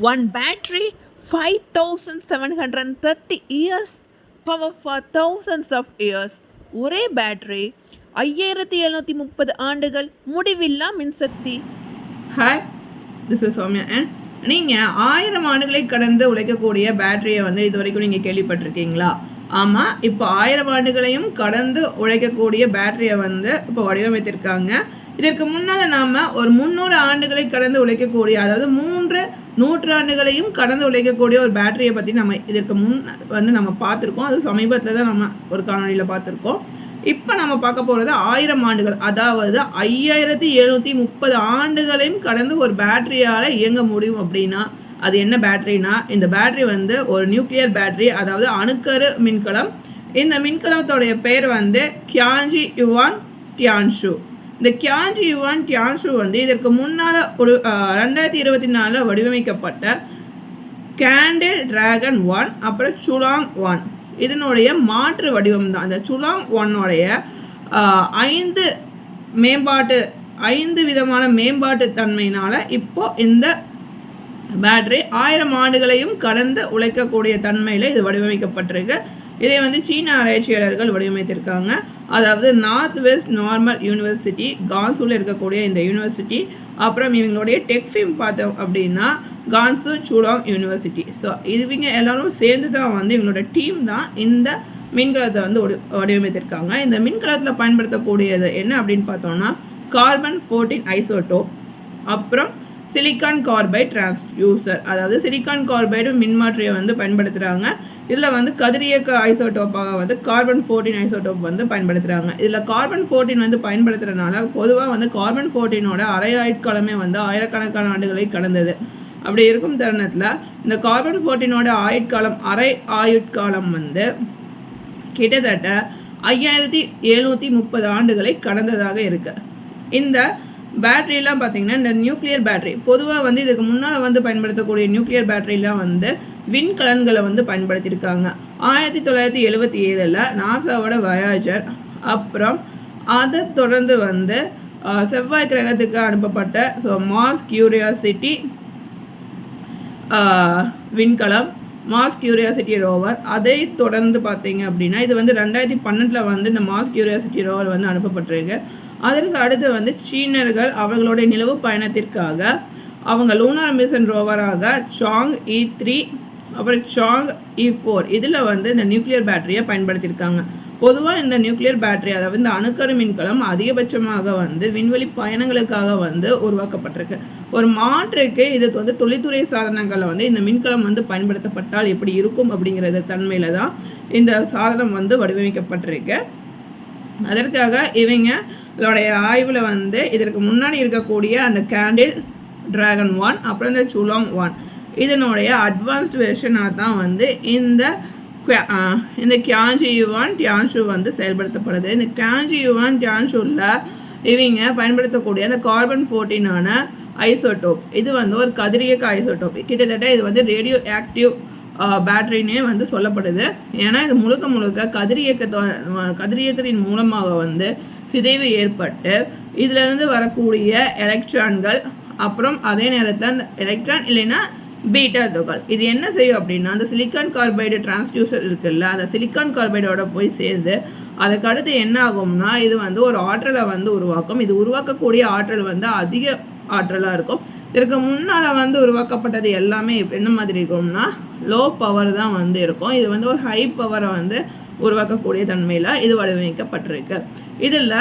One battery, 5730 years, power for thousands of years. ஒரே battery 5730 ஆண்டுகள், முடிவில்லா மின்சக்தி. Hi, this is Soumya. And நீங்கள் 1000 ஆண்டுகளை கடந்து உழைக்கக்கூடிய பேட்டரியை வந்து இது வரைக்கும் நீங்கள் கேள்விப்பட்டிருக்கீங்களா? ஆமாம், இப்போ 1000 ஆண்டுகளையும் கடந்து உழைக்கக்கூடிய பேட்டரியை வந்து இப்போ வடிவமைத்திருக்காங்க. இதற்கு முன்னால் நாம் ஒரு 300 ஆண்டுகளை கடந்து உழைக்கக்கூடிய, அதாவது 3 நூற்றாண்டுகளையும் கடந்து உழைக்கக்கூடிய ஒரு பேட்டரியை பற்றி நம்ம இதற்கு முன் வந்து நம்ம பார்த்துருக்கோம். அது சமீபத்தில் தான் நம்ம ஒரு காணொலியில் பார்த்துருக்கோம். இப்போ நம்ம பார்க்க போகிறது 1000 ஆண்டுகள், அதாவது 5730 ஆண்டுகளையும் கடந்து ஒரு பேட்டரியால் இயங்க முடியும். அப்படின்னா அது என்ன பேட்டரினா, இந்த பேட்டரி வந்து ஒரு நியூக்ளியர் பேட்டரி, அதாவது அணுக்கரு மின்கலம். இந்த மின்கலத்தோடைய பேர் வந்து கியான்ஜி யுவான் டியான்ஷு. இந்த கியான்ஜி யுவான் டியான்ஷு வந்து இதற்கு முன்னால் ஒரு 2024 வடிவமைக்கப்பட்ட கேண்டில் டிராகன் 1, அப்புறம் சுலாங் 1, இதனுடைய மாற்று வடிவம் தான். அந்த சுலாங் 1உடைய 5 விதமான மேம்பாட்டு தன்மையினால இப்போ இந்த பேட்டரி 1000 ஆண்டுகளையும் கடந்து உழைக்கக்கூடிய தன்மையில் இது வடிவமைக்கப்பட்டிருக்கு. இதை வந்து சீன ஆராய்ச்சியாளர்கள் வடிவமைத்திருக்காங்க. அதாவது நார்த் வெஸ்ட் நார்மல் யூனிவர்சிட்டி, கான்சூவில் இருக்கக்கூடிய இந்த யூனிவர்சிட்டி, அப்புறம் இவங்களுடைய டெக்ஃபிம் பார்த்தோம் அப்படின்னா கான்சூ சுலாங் யூனிவர்சிட்டி. ஸோ இவங்க எல்லாரும் சேர்ந்து தான் வந்து இவங்களோட டீம் தான் இந்த மின்கலத்தை வந்து வடிவமைத்திருக்காங்க. இந்த மின்கலத்தில் பயன்படுத்தக்கூடியது என்ன அப்படின்னு பார்த்தோம்னா கார்பன் 14 ஐசோடோப், அப்புறம் சிலிக்கான் கார்பைட் டிரான்ஸ்டியூசர், அதாவது சிலிக்கான் கார்பைடு மின்மாற்றியை வந்து பயன்படுத்துகிறாங்க. இதில் வந்து கதிரியக்க ஐசோடோப்பாக வந்து கார்பன் 14 ஐசோடோப் வந்து பயன்படுத்துகிறாங்க. இதில் கார்பன் 14 வந்து பயன்படுத்துகிறதுனால பொதுவாக வந்து கார்பன் 14ஓட அரை ஆயுட்காலமே வந்து ஆயிரக்கணக்கான ஆண்டுகளை கடந்தது. அப்படி இருக்கும் தருணத்தில் இந்த கார்பன் 14ஓட அரை ஆயுட்காலம் வந்து கிட்டத்தட்ட 5730 ஆண்டுகளை கடந்ததாக இருக்கு. இந்த பேட்டரியெலாம் பார்த்திங்கன்னா, இந்த நியூக்ளியர் பேட்டரி பொதுவாக வந்து இதுக்கு முன்னால் வந்து பயன்படுத்தக்கூடிய நியூக்ளியர் பேட்டரிலாம் வந்து விண்கலன்களை வந்து பயன்படுத்தியிருக்காங்க. 1977 நாசாவோட வயாஜர், அப்புறம் அதை தொடர்ந்து வந்து செவ்வாய் கிரகத்துக்கு அனுப்பப்பட்ட மார்ஸ் கியூரியாசிட்டி விண்கலம், மார்ஸ் கியூரியாசிட்டி ரோவர். அதை தொடர்ந்து பார்த்தீங்க அப்படின்னா இது வந்து 2012 வந்து இந்த மார்ஸ் கியூரியாசிட்டி ரோவர் வந்து அனுப்பப்பட்டிருக்கு. அதற்கு அடுத்து வந்து சீனர்கள் அவர்களுடைய நிலவு பயணத்திற்காக அவங்க லூனார் மிஷன் ரோவராக சாங் E3, அப்புறம் சாங் E4 இதில் வந்து இந்த நியூக்ளியர் பேட்டரியை பயன்படுத்தியிருக்காங்க. பொதுவாக இந்த நியூக்ளியர் பேட்டரி, அதாவது இந்த அணுக்கரு மின்கலம் அதிகபட்சமாக வந்து விண்வெளி பயணங்களுக்காக வந்து உருவாக்கப்பட்டிருக்கு. ஒரு மாற்றுக்கு இது வந்து தொழில்துறை சாதனங்களில் வந்து இந்த மின்கலம் வந்து பயன்படுத்தப்பட்டால் எப்படி இருக்கும் அப்படிங்கிறத தன்மையில் தான் இந்த சாதனம் வந்து வடிவமைக்கப்பட்டிருக்கு. அதற்காக இவங்களுடைய ஆய்வில் வந்து இதற்கு முன்னாடி இருக்கக்கூடிய அந்த கேண்டில் டிராகன் 1, அப்புறம் இந்த சுலாங் 1 இதனுடைய அட்வான்ஸ்டு வெர்ஷனாக தான் வந்து இந்த கியான்ஜி யுவான் டியான்ஷு வந்து செயல்படுத்தப்படுது. இந்த கியான்ஜி யுவான் டியான்ஷுவில் இவங்க பயன்படுத்தக்கூடிய அந்த கார்பன் 14ஆன ஐசோடோப், இது வந்து ஒரு கதிரியக்க ஐசோடோப். கிட்டத்தட்ட இது வந்து ரேடியோ ஆக்டிவ் பேட்டரின்னே வந்து சொல்லப்படுது. ஏன்னா இது முழுக்க கதிரியக்கத்தின் மூலமாக வந்து சிதைவு ஏற்பட்டு இதிலிருந்து வரக்கூடிய எலக்ட்ரான்கள், அப்புறம் அதே நேரத்தில் அந்த எலக்ட்ரான் இல்லைன்னா பீட்டா துகள் இது என்ன செய்யும் அப்படின்னா, அந்த சிலிக்கான் கார்பைடு டிரான்ஸ்டியூசர் இருக்குல்ல, அந்த சிலிக்கான் கார்பைடோட போய் சேர்ந்து அதுக்கடுத்து என்ன ஆகும்னா இது வந்து ஒரு ஆற்றலை வந்து உருவாக்கும். இது உருவாக்கக்கூடிய ஆற்றல் வந்து அதிக ஆற்றலாக இருக்கும். இதற்கு முன்னால் வந்து உருவாக்கப்பட்டது எல்லாமே என்ன மாதிரி இருக்கும்னா லோ பவர் தான் வந்து இருக்கும். இது வந்து ஒரு ஹை பவரை வந்து உருவாக்கக்கூடிய தன்மையில் இது வடிவமைக்கப்பட்டிருக்கு. இதில்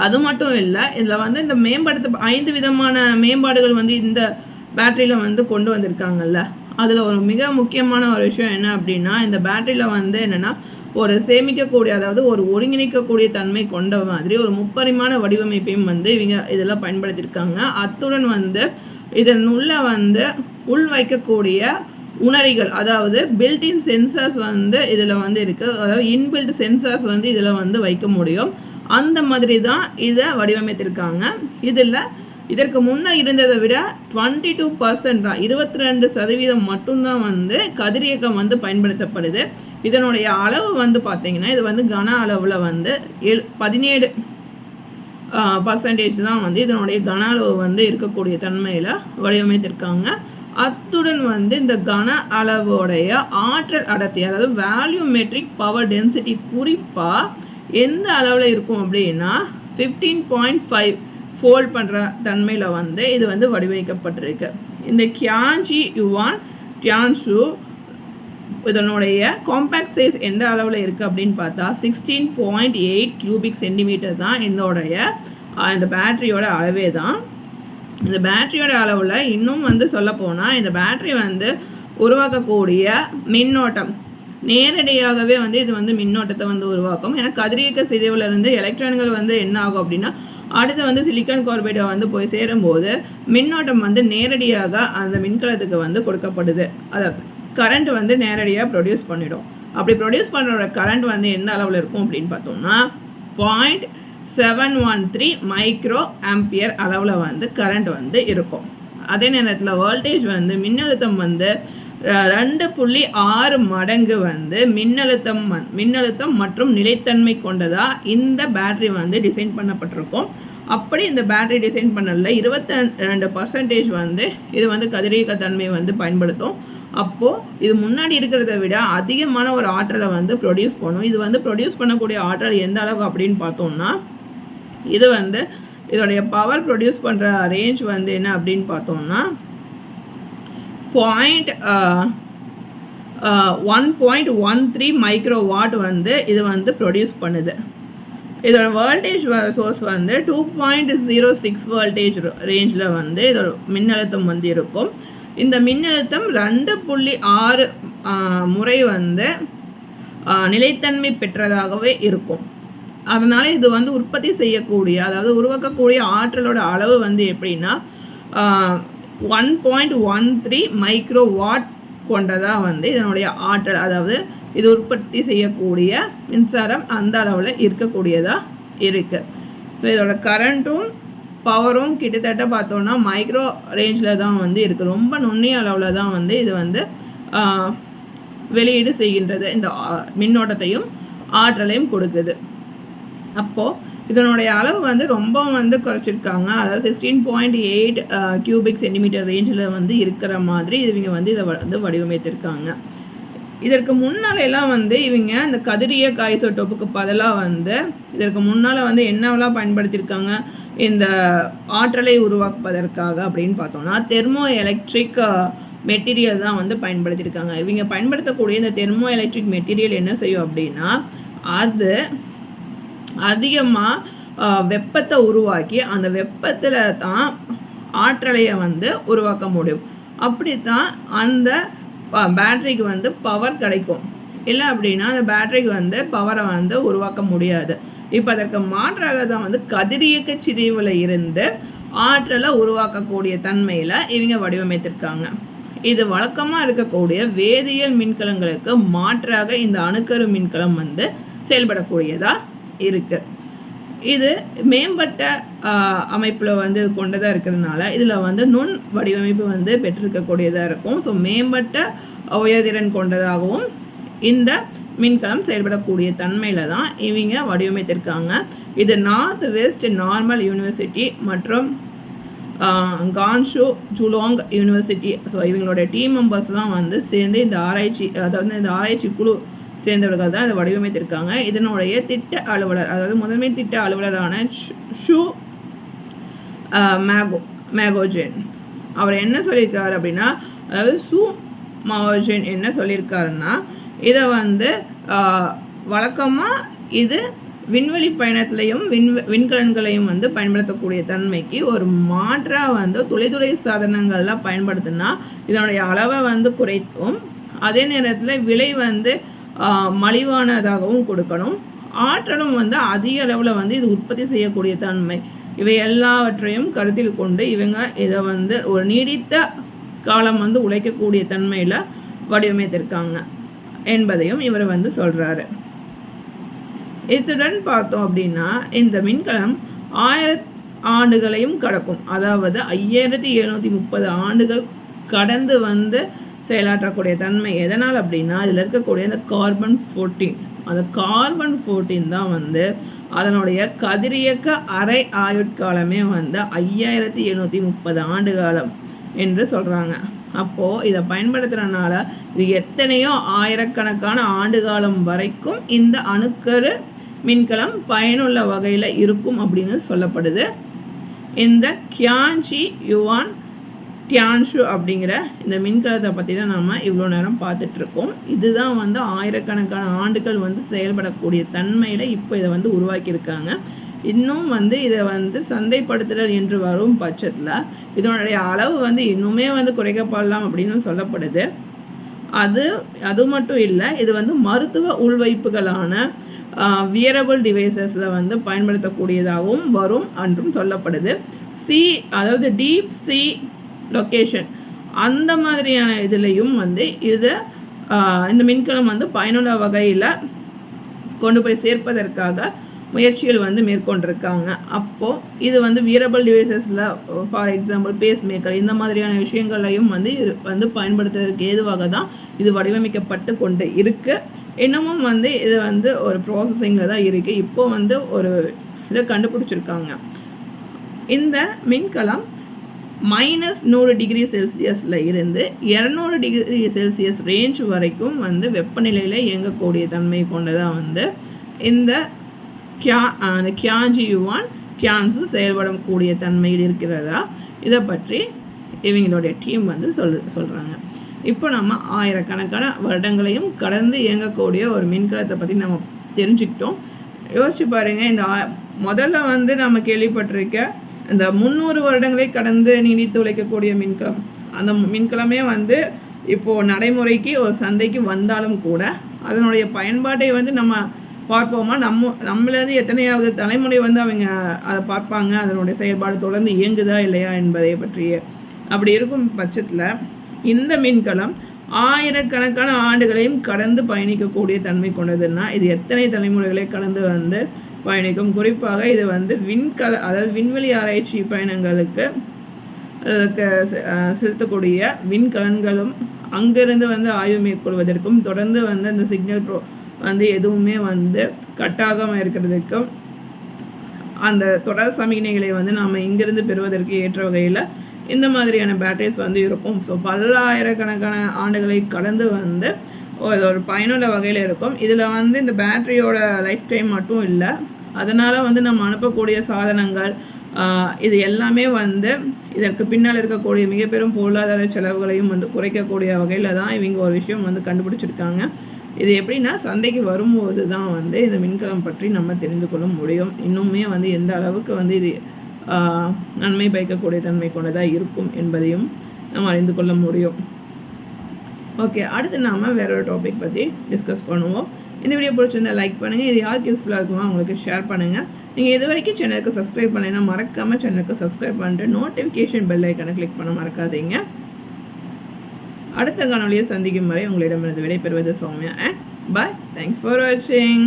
அது மட்டும் இல்லை, இதில் வந்து இந்த 5 விதமான மேம்பாடுகள் வந்து இந்த பேட்டரியில் வந்து கொண்டு வந்திருக்காங்கல்ல. அதில் ஒரு மிக முக்கியமான ஒரு விஷயம் என்ன அப்படின்னா, இந்த பேட்டரியில் வந்து என்னென்னா ஒரு சேமிக்கக்கூடிய, அதாவது ஒரு ஒருங்கிணைக்கக்கூடிய தன்மை கொண்ட மாதிரி ஒரு முப்பரிமாண வடிவமைப்பையும் வந்து இவங்க இதெல்லாம் பயன்படுத்தியிருக்காங்க. அத்துடன் வந்து இதன் உள்ள வந்து உள் வைக்கக்கூடிய உணரிகள், அதாவது பில்டின் சென்சார்ஸ் வந்து இதில் வந்து இருக்குது. அதாவது இன்பில்ட் சென்சார்ஸ் வந்து இதில் வந்து வைக்க முடியும். அந்த மாதிரி தான் இதை வடிவமைத்திருக்காங்க. இதில் இதற்கு முன்னே இருந்ததை விட 22% தான், 22% மட்டும்தான் வந்து கதிரியக்கம் வந்து பயன்படுத்தப்படுது. இதனுடைய அளவு வந்து பார்த்திங்கன்னா இது வந்து கன அளவில் வந்து 17% தான் வந்து இதனுடைய கன அளவு வந்து இருக்கக்கூடிய தன்மையில் வடிவமைத்திருக்காங்க. அத்துடன் வந்து இந்த கன அளவோடைய ஆற்றல் அடர்த்தி, அதாவது வேல்யூமெட்ரிக் பவர் டென்சிட்டி குறிப்பாக எந்த அளவில் இருக்கும் அப்படின்னா 15.5 ஃபோல்ட் பண்ணுற தன்மையில் வந்து இது வந்து வடிவமைக்கப்பட்டிருக்கு. இந்த கியான்ஜி யுவான் டியான்ஷு இதனுடைய காம்பேக்ட் சைஸ் எந்த அளவில் இருக்குது அப்படின்னு பார்த்தா 16.8 கியூபிக் சென்டிமீட்டர் தான் இதோடைய இந்த பேட்டரியோட அளவே தான். இந்த பேட்டரியோட அளவில் இன்னும் வந்து சொல்லப்போனால் இந்த பேட்டரி வந்து உருவாக்கக்கூடிய மின்னோட்டம் நேரடியாகவே வந்து இது வந்து மின்னோட்டத்தை வந்து உருவாக்கும். ஏன்னா கதிரியக்க சிதைவுலேருந்து எலக்ட்ரான்கள் வந்து என்ன ஆகும் அப்படின்னா அடுத்து வந்து சிலிக்கான் கார்பைடை வந்து போய் சேரும்போது மின்னோட்டம் வந்து நேரடியாக அந்த மின்கலத்துக்கு வந்து கொடுக்கப்படுது. அதாவது கரண்ட் வந்து நேரடியாக ப்ரொடியூஸ் பண்ணிடும். அப்படி ப்ரொடியூஸ் பண்ணுற கரண்ட் வந்து எந்த அளவில் இருக்கும் அப்படின்னு பார்த்தோம்னா 0.713 மைக்ரோ ஆம்பியர் அளவில் வந்து கரண்ட் வந்து இருக்கும். அதே நேரத்தில் வோல்டேஜ் வந்து மின்னழுத்தம் வந்து 2.6 மடங்கு வந்து மின்னழுத்தம் மற்றும் நிலைத்தன்மை கொண்டதாக இந்த பேட்டரி வந்து டிசைன் பண்ணப்பட்டிருக்கும். அப்படி இந்த பேட்டரி டிசைன் பண்ணல 22% வந்து இது வந்து கதிரியக்க தன்மை வந்து பயன்படுத்தும். அப்போது இது முன்னாடி இருக்கிறத விட அதிகமான ஒரு ஆற்றலை வந்து ப்ரொடியூஸ் பண்ணும். இது வந்து ப்ரொடியூஸ் பண்ணக்கூடிய ஆற்றல் எந்த அளவு அப்படின்னு பார்த்தோம்னா இது வந்து இதோடைய பவர் ப்ரொடியூஸ் பண்ணுற ரேஞ்ச் வந்து என்ன அப்படின்னு பார்த்தோம்னா 1.13 மைக்ரோ வாட் வந்து இது வந்து ப்ரொடியூஸ் பண்ணுது. இதோட வோல்டேஜ் சோர்ஸ் வந்து 2.06 வோல்டேஜ் ரேஞ்சில் வந்து இதோட மின்னழுத்தம் வந்து இருக்கும். இந்த மின்னழுத்தம் 2.6 முறை வந்து நிலைத்தன்மை பெற்றதாகவே இருக்கும். அதனால் இது வந்து உற்பத்தி செய்யக்கூடிய, அதாவது உருவாக்கக்கூடிய ஆற்றலோட அளவு வந்து எப்படின்னா 1.13 மைக்ரோ வாட் கொண்டதாக வந்து இதனுடைய ஆற்றல், அதாவது இது உற்பத்தி செய்யக்கூடிய மின்சாரம் அந்த அளவில் இருக்கக்கூடியதாக இருக்குது. ஸோ இதோட கரண்ட்டும் பவரும் கிட்டத்தட்ட பார்த்தோன்னா மைக்ரோ ரேஞ்சில் தான் வந்து இருக்குது. ரொம்ப நுண்ணிய அளவில் தான் வந்து இது வந்து வெளியீடு செய்கின்றது. இந்த மின்னோட்டத்தையும் ஆற்றலையும் கொடுக்குது. அப்போது இதனுடைய அளவு வந்து ரொம்ப வந்து குறைச்சிருக்காங்க. அதாவது 16.8 கியூபிக் சென்டிமீட்டர் ரேஞ்சில் வந்து இருக்கிற மாதிரி இவங்க வந்து இதை வந்து வடிவமைத்திருக்காங்க. இதற்கு முன்னாலெல்லாம் வந்து இவங்க இந்த கதிரியக்க ஐசோடோப்புக்கு பதிலாக வந்து இதற்கு முன்னால் வந்து என்னவெல்லாம் பயன்படுத்தியிருக்காங்க இந்த ஆற்றலை உருவாக்குவதற்காக அப்படின்னு பார்த்தோம்னா தெர்மோ எலக்ட்ரிக் மெட்டீரியல் தான் வந்து பயன்படுத்தியிருக்காங்க. இவங்க பயன்படுத்தக்கூடிய இந்த தெர்மோ எலக்ட்ரிக் மெட்டீரியல் என்ன செய்யும் அப்படின்னா அது அதிகமாக வெப்பத்தை உருவாக்கி அந்த வெப்பத்தில் தான் ஆற்றலையை வந்து உருவாக்க முடியும். அப்படி தான் அந்த பேட்டரிக்கு வந்து பவர் கிடைக்கும். இல்லை அப்படின்னா அந்த பேட்டரிக்கு வந்து பவரை வந்து உருவாக்க முடியாது. இப்போ அதற்கு மாற்றாக தான் வந்து கதிரியக்க சிதைவில் இருந்து ஆற்றலை உருவாக்கக்கூடிய தன்மையில் இவங்க வடிவமைத்திருக்காங்க. இது வழக்கமாக இருக்கக்கூடிய வேதியியல் மின்கலங்களுக்கு மாற்றாக இந்த அணுக்கரு மின்கலம் வந்து செயல்படக்கூடியதாக இருக்குது. இது மேம்பட்ட அமைப்பில் வந்து கொண்டதாக இருக்கிறதுனால இதில் வந்து நுண் வடிவமைப்பு வந்து பெற்றிருக்கக்கூடியதாக இருக்கும். ஸோ மேம்பட்ட உயர்திறன் கொண்டதாகவும் இந்த மின்கலம் செயல்படக்கூடிய தன்மையில் தான் இவங்க வடிவமைத்திருக்காங்க. இது நார்த் வெஸ்ட் நார்மல் யூனிவர்சிட்டி மற்றும் கான்ஷு ஜுலாங் யூனிவர்சிட்டி, ஸோ இவங்களுடைய டீம் மெம்பர்ஸ்லாம் வந்து சேர்ந்து இந்த ஆராய்ச்சி குழு சேர்ந்தவர்கள் தான் இதை வடிவமைத்திருக்காங்க. இதனுடைய திட்ட அலுவலர், அதாவது முதன்மை திட்ட அலுவலரான ஷூ மேகோஜென் அவர் என்ன சொல்லியிருக்காரு அப்படின்னா, அதாவது ஷூ மாவோஜென் என்ன சொல்லியிருக்காருன்னா இதை வந்து வழக்கமாக இது விண்வெளி பயணத்திலையும் விண்கலன்களையும் வந்து பயன்படுத்தக்கூடிய தன்மைக்கு ஒரு மாற்றாக வந்து துளை சாதனங்கள்லாம் பயன்படுத்தினா இதனுடைய அளவை வந்து குறைத்தும் அதே நேரத்தில் விலை வந்து மலிவானதாகவும் கொடுக்கணும். ஆற்றலும் வந்து அதிக அளவில் வந்து இது உற்பத்தி செய்யக்கூடிய தன்மை, இவை எல்லாவற்றையும் கருத்தில் கொண்டு இவங்க இதை வந்து ஒரு நீடித்த காலம் வந்து உழைக்கக்கூடிய தன்மையில் வடிவமைத்திருக்காங்க என்பதையும் இவர் வந்து சொல்கிறாரு. இத்துடன் பார்த்தோம் அப்படின்னா இந்த மின்கலம் 1000 ஆண்டுகளையும் கடக்கும். அதாவது 5730 ஆண்டுகள் கடந்து வந்து செயலாற்றக்கூடிய தன்மை. எதனால் அப்படின்னா இதில் இருக்கக்கூடிய அந்த கார்பன் 14, அந்த கார்பன் 14 தான் வந்து அதனுடைய கதிரியக்க அரை ஆயுட்காலமே வந்து 5730 ஆண்டு காலம். என்று சொல்கிறாங்க. அப்போது இதை பயன்படுத்துகிறனால இது எத்தனையோ ஆயிரக்கணக்கான ஆண்டு காலம் வரைக்கும் இந்த அணுக்கரு மின்கலம் பயனுள்ள வகையில் இருக்கும் அப்படின்னு சொல்லப்படுது. இந்த கியான்ஜி யுவான் டியான்ஷு அப்படிங்கிற இந்த மின்கலத்தை பற்றி தான் நம்ம இவ்வளோ நேரம் பார்த்துட்ருக்கோம். இதுதான் வந்து ஆயிரக்கணக்கான ஆண்டுகள் வந்து செயல்படக்கூடிய தன்மையில் இப்போ இதை வந்து உருவாக்கியிருக்காங்க. இன்னும் வந்து இதை வந்து சந்தைப்படுத்துதல் என்று வரும் பட்சத்தில் இதனுடைய அளவு வந்து இன்னுமே வந்து குறைக்கப்படலாம் அப்படின்னு சொல்லப்படுது. அது மட்டும் இல்லை, இது வந்து மருத்துவ உள்வைப்புகளான வியரபிள் டிவைசஸில் வந்து பயன்படுத்தக்கூடியதாகவும் வரும் என்றும் சொல்லப்படுது. அதாவது டீப் சி லொக்கேஷன் அந்த மாதிரியான இதுலேயும் வந்து இந்த மின்கலம் வந்து பயனுள்ள வகையில் கொண்டு போய் சேர்ப்பதற்காக முயற்சிகள் வந்து மேற்கொண்டிருக்காங்க. அப்போது இது வந்து வியரபிள் டிவைசஸில் ஃபார் எக்ஸாம்பிள் பேஸ் மேக்கர் இந்த மாதிரியான விஷயங்களையும் வந்து பயன்படுத்துறதுக்கு ஏதுவாக தான் இது வடிவமைக்கப்பட்டு கொண்டு இருக்குது. இன்னமும் வந்து இது வந்து ஒரு ப்ராசஸிங்கில் தான் இருக்குது. இப்போ வந்து ஒரு இதை கண்டுபிடிச்சிருக்காங்க. இந்த மின்கலம் -100 டிகிரி செல்சியஸில் இருந்து 200 டிகிரி செல்சியஸ் ரேஞ்ச் வரைக்கும் வந்து வெப்பநிலையில் இயங்கக்கூடிய தன்மை கொண்டதாக வந்து இந்த கியான்ஜி யுவான் டியான்ஷு செயல்படக்கூடிய தன்மையில் இருக்கிறதா இதை பற்றி இவங்களுடைய டீம் வந்து சொல்கிறாங்க. இப்போ நம்ம ஆயிரக்கணக்கான வருடங்களையும் கடந்து இயங்கக்கூடிய ஒரு மின்கலத்தை பற்றி நம்ம தெரிஞ்சுக்கிட்டோம். யோசிச்சு பாருங்கள், இந்த முதல்ல வந்து நம்ம கேள்விப்பட்டிருக்க இந்த 300 வருடங்களை கடந்து நீடித்து உழைக்கக்கூடிய மின்கலம், அந்த மின்கலமே வந்து இப்போது நடைமுறைக்கு ஒரு சந்தைக்கு வந்தாலும் கூட அதனுடைய பயன்பாட்டை வந்து நம்ம பார்ப்போமா, நம்மளது எத்தனையாவது தலைமுறை வந்து அவங்க அதை பார்ப்பாங்க, அதனுடைய செயல்பாடு தொடர்ந்து இயங்குதா இல்லையா என்பதை பற்றிய. அப்படி இருக்கும் பட்சத்தில் இந்த மின்கலம் ஆயிரக்கணக்கான ஆண்டுகளையும் கடந்து பயணிக்கக்கூடிய தன்மை கொண்டதுன்னா இது எத்தனை தலைமுறைகளை கடந்து வந்து பயணிக்கும். குறிப்பாக இது வந்து அதாவது விண்வெளி ஆராய்ச்சி பயணங்களுக்கு செலுத்தக்கூடிய விண்கலன்களும் அங்கிருந்து வந்து ஆய்வு மேற்கொள்வதற்கும் தொடர்ந்து வந்து அந்த சிக்னல் வந்து எதுவுமே வந்து கட்டாகாமல் இருக்கிறதுக்கும் அந்த தொடர் சமிக்ஞைகளை வந்து நாம் இங்கிருந்து பெறுவதற்கு ஏற்ற வகையில் இந்த மாதிரியான பேட்டரிஸ் வந்து இருக்கும். ஸோ பல்லாயிரக்கணக்கான ஆண்டுகளை கடந்து வந்து ஒரு பயனுள்ள வகையில் இருக்கும். இதில் வந்து இந்த பேட்டரியோட லைஃப் டைம் மட்டும் இல்லை, அதனால் வந்து நம்ம அனுப்பக்கூடிய சாதனங்கள் இது எல்லாமே வந்து இதற்கு பின்னால் இருக்கக்கூடிய மிக பெரும் பொருளாதார செலவுகளையும் வந்து குறைக்கக்கூடிய வகையில் தான் இவங்க ஒரு விஷயம் வந்து கண்டுபிடிச்சிருக்காங்க. இது எப்படின்னா சந்தைக்கு வரும்போது தான் வந்து இந்த மின்கலம் பற்றி நம்ம தெரிந்து கொள்ள முடியும். இன்னுமே வந்து எந்த அளவுக்கு வந்து இது நன்மை பயக்கக்கூடிய தன்மை கொண்டதாக இருக்கும் என்பதையும் நம்ம அறிந்து கொள்ள முடியும். ஓகே, அடுத்து நாம் வேற ஒரு டாபிக் பற்றி டிஸ்கஸ் பண்ணுவோம். இந்த வீடியோ பிடிச்சிருந்தால் லைக் பண்ணுங்கள். இது யாருக்கு யூஸ்ஃபுல்லாக இருக்குமோ அவங்களுக்கு ஷேர் பண்ணுங்கள். நீங்கள் இது வரைக்கும் சேனலுக்கு சப்ஸ்கிரைப் பண்ணலைன்னா மறக்காமல் சேனலுக்கு சப்ஸ்கிரைப் பண்ணிட்டு நோட்டிஃபிகேஷன் பெல் ஐக்கனை கிளிக் பண்ண மறக்காதீங்க. அடுத்த காணொலியை சந்திக்கும் வரை உங்களிடமிருந்து விடைபெறுவது Soumya and bye. Thanks for வாட்சிங்.